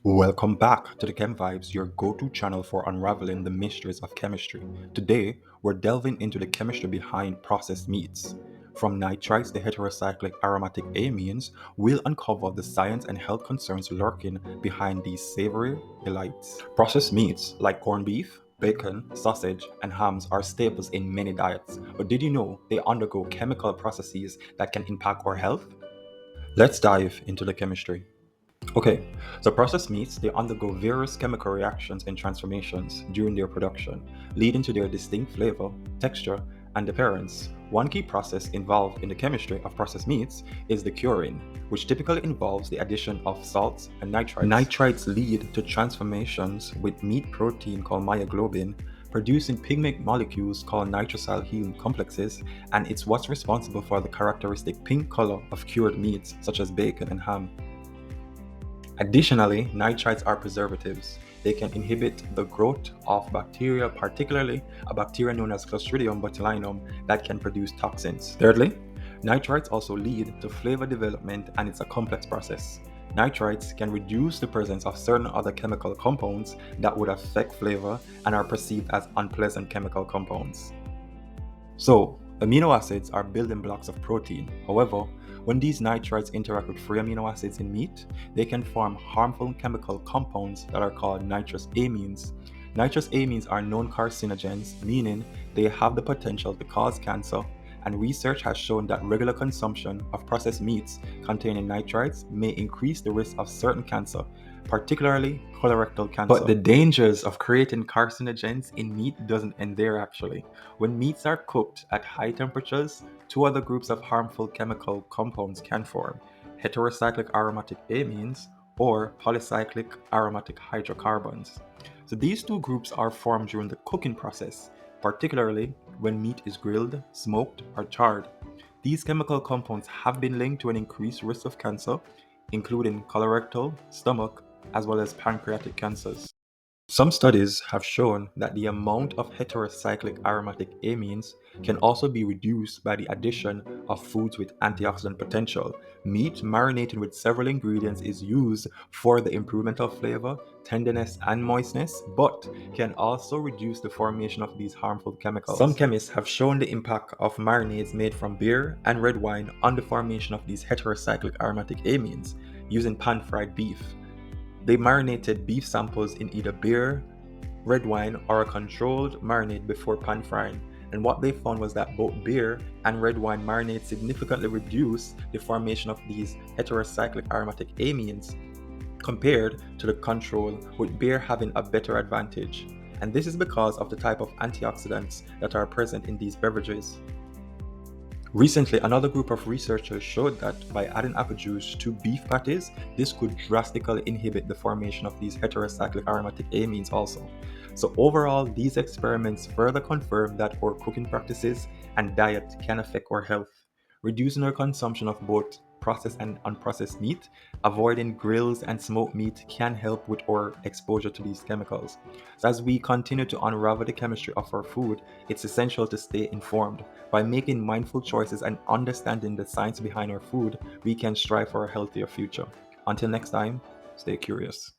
Welcome back to the Chem Vibes, your go-to channel for unraveling the mysteries of chemistry. Today, we're delving into the chemistry behind processed meats. From nitrites to heterocyclic aromatic amines, we'll uncover the science and health concerns lurking behind these savory delights. Processed meats like corned beef, bacon, sausage, and hams are staples in many diets. But did you know they undergo chemical processes that can impact our health? Let's dive into the chemistry. Okay, so processed meats, they undergo various chemical reactions and transformations during their production, leading to their distinct flavor, texture, and appearance. One key process involved in the chemistry of processed meats is the curing, which typically involves the addition of salts and nitrites. Nitrites lead to transformations with meat protein called myoglobin, producing pigment molecules called nitrosyl complexes, and it's what's responsible for the characteristic pink color of cured meats such as bacon and ham. Additionally, nitrites are preservatives. They can inhibit the growth of bacteria, particularly a bacteria known as Clostridium botulinum that can produce toxins. Thirdly, nitrites also lead to flavor development, and it's a complex process. Nitrites can reduce the presence of certain other chemical compounds that would affect flavor and are perceived as unpleasant chemical compounds. So, amino acids are building blocks of protein. However, when these nitrites interact with free amino acids in meat, they can form harmful chemical compounds that are called nitrosamines. Nitrosamines are known carcinogens, meaning they have the potential to cause cancer, and research has shown that regular consumption of processed meats containing nitrites may increase the risk of certain cancer, particularly colorectal cancer. But the dangers of creating carcinogens in meat doesn't end there actually. When meats are cooked at high temperatures, two other groups of harmful chemical compounds can form: heterocyclic aromatic amines or polycyclic aromatic hydrocarbons. So these two groups are formed during the cooking process, particularly when meat is grilled, smoked, or charred. These chemical compounds have been linked to an increased risk of cancer, including colorectal, stomach, as well as pancreatic cancers. Some studies have shown that the amount of heterocyclic aromatic amines can also be reduced by the addition of foods with antioxidant potential. Meat marinated with several ingredients is used for the improvement of flavor, tenderness, and moistness, but can also reduce the formation of these harmful chemicals. Some chemists have shown the impact of marinades made from beer and red wine on the formation of these heterocyclic aromatic amines using pan-fried beef. They marinated beef samples in either beer, red wine, or a controlled marinade before pan frying. And what they found was that both beer and red wine marinades significantly reduced the formation of these heterocyclic aromatic amines compared to the control, with beer having a better advantage. And this is because of the type of antioxidants that are present in these beverages. Recently, another group of researchers showed that by adding apple juice to beef patties, this could drastically inhibit the formation of these heterocyclic aromatic amines also. So overall, these experiments further confirm that our cooking practices and diet can affect our health. Reducing our consumption of both processed and unprocessed meat, avoiding grills and smoked meat can help with our exposure to these chemicals. So as we continue to unravel the chemistry of our food, it's essential to stay informed. By making mindful choices and understanding the science behind our food, we can strive for a healthier future. Until next time, stay curious.